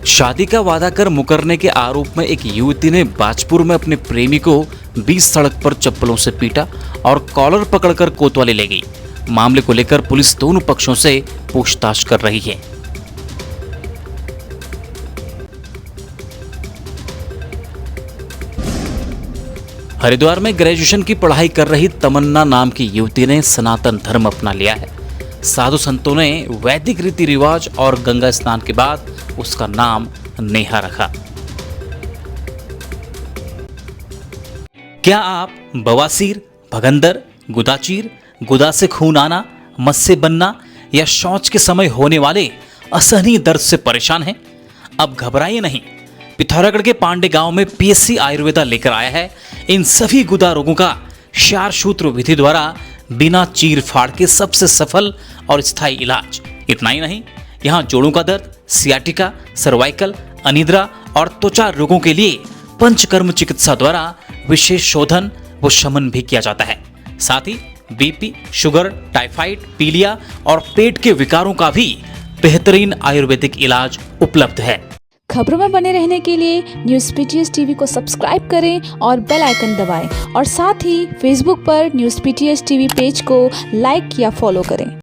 शादी का वादा कर मुकरने के आरोप में एक युवती ने बाजपुर में अपने प्रेमी को बीच सड़क पर चप्पलों से पीटा और कॉलर पकड़कर कोतवाली ले गई। मामले को लेकर पुलिस दोनों पक्षों से पूछताछ कर रही है। हरिद्वार में ग्रेजुएशन की पढ़ाई कर रही तमन्ना नाम की युवती ने सनातन धर्म अपना लिया है। साधु संतों ने वैदिक रीति रिवाज और गंगा स्नान के बाद उसका नाम नेहा रखा। क्या आप बवासीर, भगंदर, गुदाचीर, गुदा से खून आना, मस्से बनना या शौच के समय होने वाले असहनीय दर्द से परेशान हैं? अब घबराइए नहीं। पिथौरागढ़ के पांडे गांव में पीएससी आयुर्वेदा लेकर आया है इन सभी गुदा रोगों का क्षार सूत्र विधि द्वारा बिना चीर फाड़ के सबसे सफल और स्थायी इलाज। इतना ही नहीं, यहाँ जोड़ों का दर्द, सियाटिका, सर्वाइकल, अनिद्रा और त्वचा रोगों के लिए पंचकर्म चिकित्सा द्वारा विशेष शोधन व शमन भी किया जाता है। साथ ही बीपी, शुगर, टाइफाइड, पीलिया और पेट के विकारों का भी बेहतरीन आयुर्वेदिक इलाज उपलब्ध है। खबरों में बने रहने के लिए न्यूज़ पीटीएस टीवी को सब्सक्राइब करें और बेल आइकन दबाएं और साथ ही फेसबुक पर न्यूज़ पीटीएस टीवी पेज को लाइक या फॉलो करें।